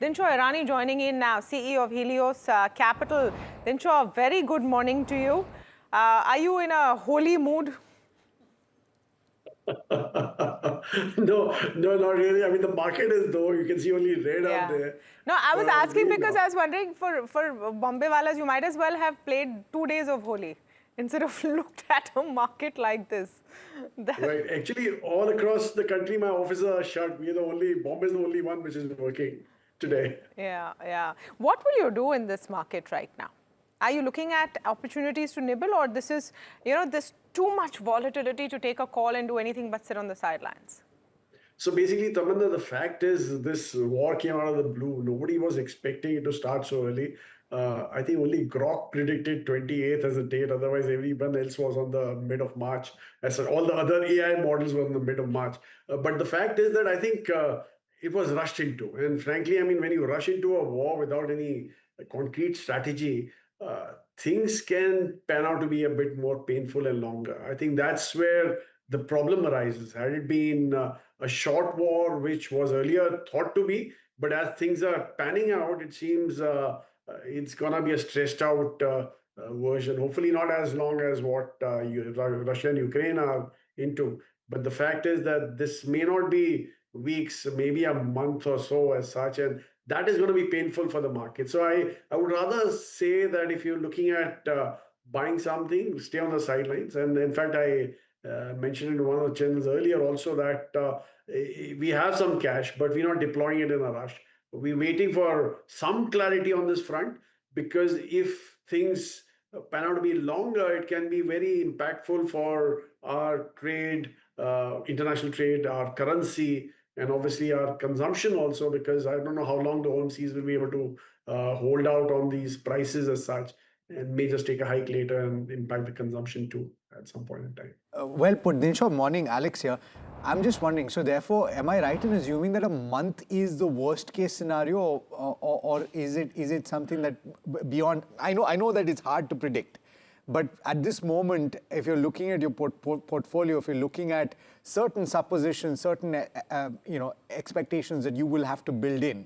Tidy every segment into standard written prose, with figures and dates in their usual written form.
Dinshaw Irani joining in now, CEO of Helios Capital. Dinshaw, very good morning to you. Are you in a holy mood? No, not really. I mean, the market is though. You can see only red out Yeah. there. No, I was asking Really because not. I was wondering for Bombay Walas, you might as well have played 2 days of Holi instead of looked at a market like this. Right. Actually, all across the country, my offices are shut. Bombay is the only one which is working today. Yeah. What will you do in this market right now? Are you looking at opportunities to nibble, or this is, there's too much volatility to take a call and do anything but sit on the sidelines? So basically, Tamanna, the fact is this war came out of the blue. Nobody was expecting it to start so early. I think only Grok predicted 28th as a date. Otherwise, everyone else was on the mid of March. As all the other AI models were in the mid of March. But the fact is that I think it was rushed into. And frankly, I mean, when you rush into a war without any concrete strategy, things can pan out to be a bit more painful and longer. I think that's where the problem arises. Had it been a short war, which was earlier thought to be, but as things are panning out, it seems it's going to be a stressed out version. Hopefully, not as long as what Russia and Ukraine are into. But the fact is that this may not be weeks, maybe a month or so as such, and that is going to be painful for the market. So I would rather say that if you're looking at buying something, stay on the sidelines. And in fact, I mentioned in one of the channels earlier also that we have some cash, but we're not deploying it in a rush. We're waiting for some clarity on this front, because if things pan out to be longer, it can be very impactful for our trade, international trade, our currency, and obviously our consumption also, because I don't know how long the OMCs will be able to hold out on these prices as such, and may just take a hike later and impact the consumption too at some point in time. Well put, Dinshaw. Morning, Alex here. I'm just wondering, so therefore, am I right in assuming that a month is the worst case scenario, or is it something that beyond? I know that it's hard to predict, but at this moment, if you're looking at your portfolio, if you're looking at certain suppositions, certain expectations that you will have to build in,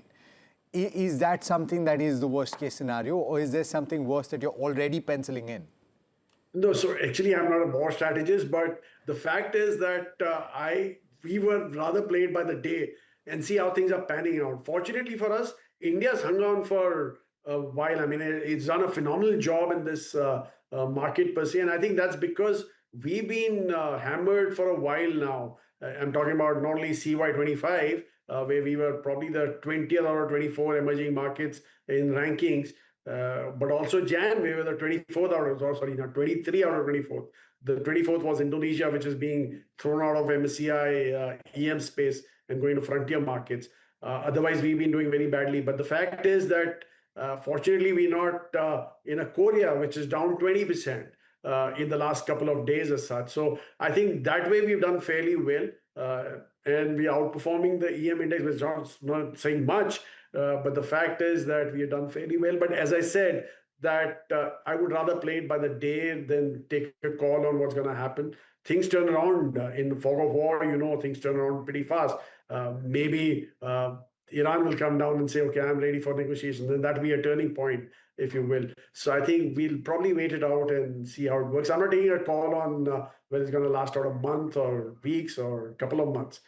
is that something that is the worst case scenario, or is there something worse that you're already penciling in? No, so actually, I'm not a war strategist, but the fact is that we were rather played by the day and see how things are panning out. Fortunately for us, India's hung on for a while. I mean, it's done a phenomenal job in this market per se, and I think that's because we've been hammered for a while now. I'm talking about not only CY25, where we were probably the 20th or 24 emerging markets in rankings, but also Jan, we were the 24th out of, or sorry, not 23 out of 24th. The 24th was Indonesia, which is being thrown out of MSCI EM space and going to frontier markets. Otherwise, we've been doing very badly. But the fact is that fortunately, we're not in a Korea, which is down 20% in the last couple of days as such. So I think that way we've done fairly well. And we are outperforming the EM index, which is not saying much. But the fact is that we have done fairly well. But as I said, that I would rather play it by the day than take a call on what's going to happen. Things turn around in the fog of war. Things turn around pretty fast. Maybe Iran will come down and say, okay, I'm ready for negotiations. Then that will be a turning point, if you will. So I think we'll probably wait it out and see how it works. I'm not taking a call on whether it's going to last out a month or weeks or a couple of months.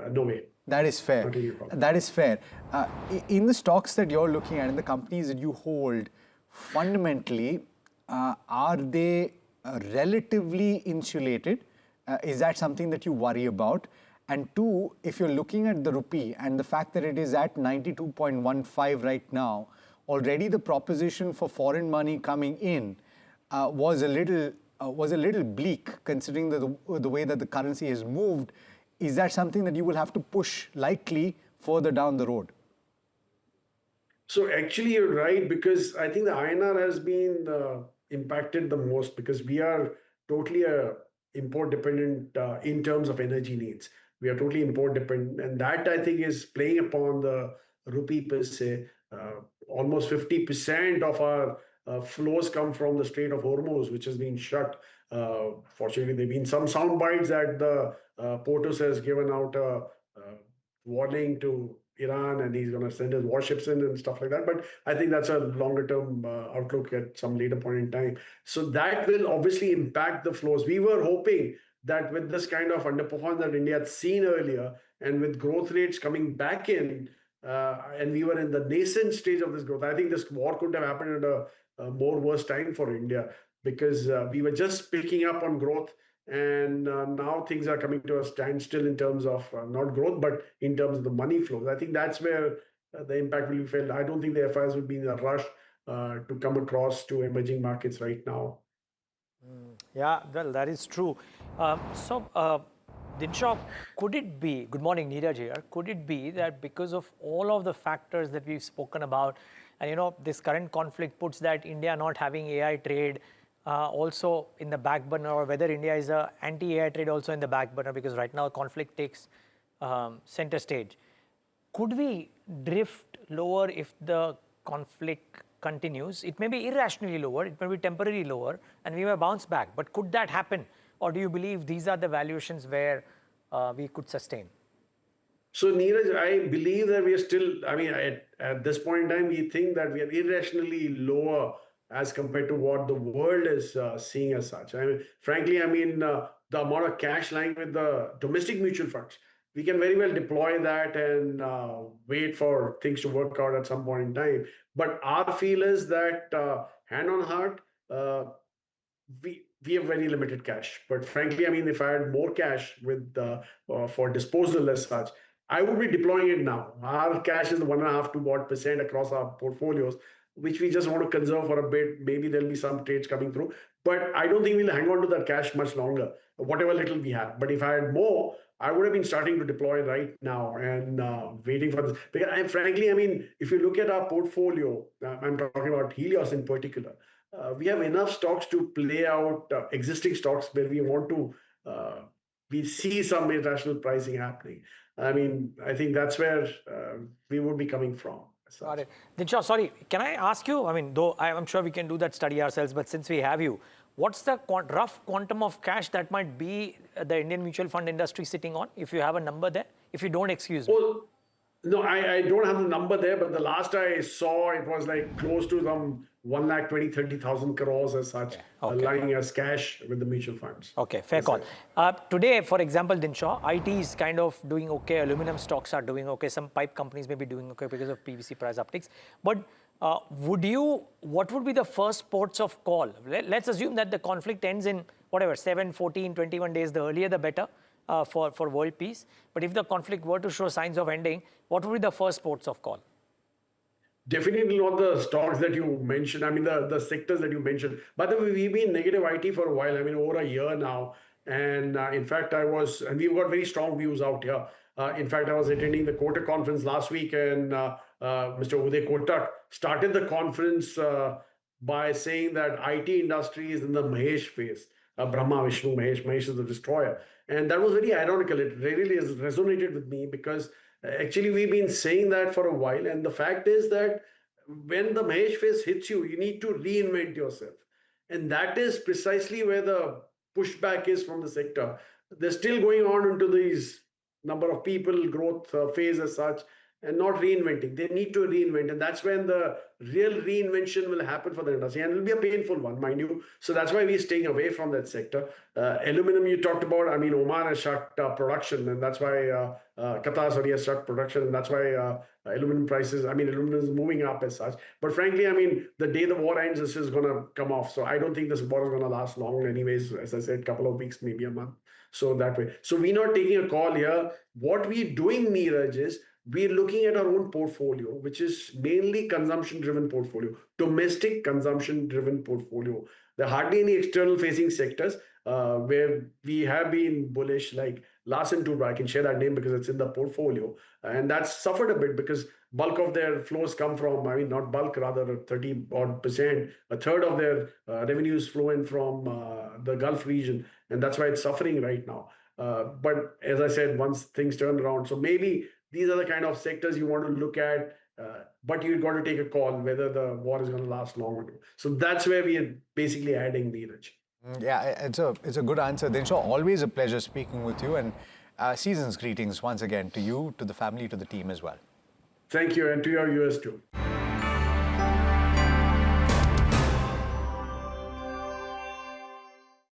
No way. That is fair. That is fair. In the stocks that you're looking at, in the companies that you hold, fundamentally, are they relatively insulated? Is that something that you worry about? And two, if you're looking at the rupee and the fact that it is at 92.15 right now, already the proposition for foreign money coming in was a little bleak, considering the way that the currency has moved. Is that something that you will have to push likely further down the road? So actually, you're right, because I think the INR has been impacted the most, because we are totally import dependent in terms of energy needs. We are totally import dependent, and that I think is playing upon the rupee per se. Almost 50% of our flows come from the Strait of Hormuz, which has been shut. Fortunately, there have been some sound bites that the POTUS has given out a warning to Iran, and he's going to send his warships in and stuff like that. But I think that's a longer term outlook at some later point in time. So that will obviously impact the flows. We were hoping that with this kind of underperformance that India had seen earlier, and with growth rates coming back in, and we were in the nascent stage of this growth, I think this war could have happened at a more worse time for India, because we were just picking up on growth, and now things are coming to a standstill in terms of not growth, but in terms of the money flows. I think that's where the impact will be felt. I don't think the FIs will be in a rush to come across to emerging markets right now. Yeah, well, that is true. Dinshaw, could it be, good morning, Neeraj here, could it be that because of all of the factors that we've spoken about, and you know, this current conflict puts that India not having AI trade also in the back burner, or whether India is a anti-AI trade also in the back burner, because right now conflict takes center stage. Could we drift lower if the conflict continues? It may be irrationally lower, it may be temporarily lower, and we may bounce back. But could that happen? Or do you believe these are the valuations where we could sustain? So, Neeraj, I believe that we are still, I mean, at this point in time, we think that we are irrationally lower as compared to what the world is seeing as such. I mean, frankly, I mean, the amount of cash lying with the domestic mutual funds, we can very well deploy that and wait for things to work out at some point in time. But our feel is that, hand on heart, we have very limited cash. But frankly, I mean, if I had more cash with for disposal as such, I would be deploying it now. Our cash is 1.5 to 2% across our portfolios, which we just want to conserve for a bit. Maybe there'll be some trades coming through, but I don't think we'll hang on to that cash much longer, whatever little we have. But if I had more, I would have been starting to deploy right now and waiting for this. Because frankly, I mean, if you look at our portfolio, I'm talking about Helios in particular, we have enough stocks to play out existing stocks where we want to, we see some irrational pricing happening. I mean, I think that's where we would be coming from. Got it. Dinshaw, sorry, can I ask you, I mean, though I'm sure we can do that study ourselves, but since we have you, what's the rough quantum of cash that might be the Indian mutual fund industry sitting on, if you have a number there? If you don't, excuse me. Well, no, I don't have the number there, but the last I saw, it was like close to some 1,20,000-30,000 crores as such, lying as cash with the mutual funds. Okay, fair call. Today, for example, Dinshaw, IT is kind of doing okay. Aluminum stocks are doing okay. Some pipe companies may be doing okay because of PVC price upticks. But what would be the first ports of call? Let's assume that the conflict ends in whatever, 7, 14, 21 days, the earlier the better. For world peace. But if the conflict were to show signs of ending, what would be the first ports of call? Definitely not the stocks that you mentioned. I mean, the sectors that you mentioned. By the way, we've been negative IT for a while. I mean, over a year now. And in fact, and we've got very strong views out here. In fact, I was attending the Kotak conference last week, and Mr. Uday Kotak started the conference by saying that IT industry is in the Mahesh phase. Brahma, Vishnu, Mahesh. Mahesh is the destroyer. And that was very ironical. It really has resonated with me because actually we've been saying that for a while. And the fact is that when the Mahesh phase hits you, you need to reinvent yourself. And that is precisely where the pushback is from the sector. They're still going on into these number of people growth phase as such, and not reinventing. They need to reinvent. And that's when the real reinvention will happen for the industry. And it'll be a painful one, mind you. So that's why we're staying away from that sector. Aluminum you talked about, I mean, Oman has shut production. And that's why Qatar has shut production. And that's why aluminum prices, I mean, aluminum is moving up as such. But frankly, I mean, the day the war ends, this is going to come off. So I don't think this war is going to last long anyways. As I said, a couple of weeks, maybe a month. So that way. So we're not taking a call here. What we're doing, Neeraj, is we're looking at our own portfolio, which is mainly consumption-driven portfolio, domestic consumption-driven portfolio. There are hardly any external-facing sectors where we have been bullish, like Larsen Tool. I can share that name because it's in the portfolio. And that's suffered a bit because bulk of their flows come from, I mean, not bulk, rather 30-odd%. A third of their revenues flow in from the Gulf region. And that's why it's suffering right now. But as I said, once things turn around, so maybe these are the kind of sectors you want to look at, but you've got to take a call whether the war is going to last long or not. So that's where we are basically adding Neeraj. Yeah, it's a good answer. Dinshaw, always a pleasure speaking with you, and season's greetings once again to you, to the family, to the team as well. Thank you, and to your US too.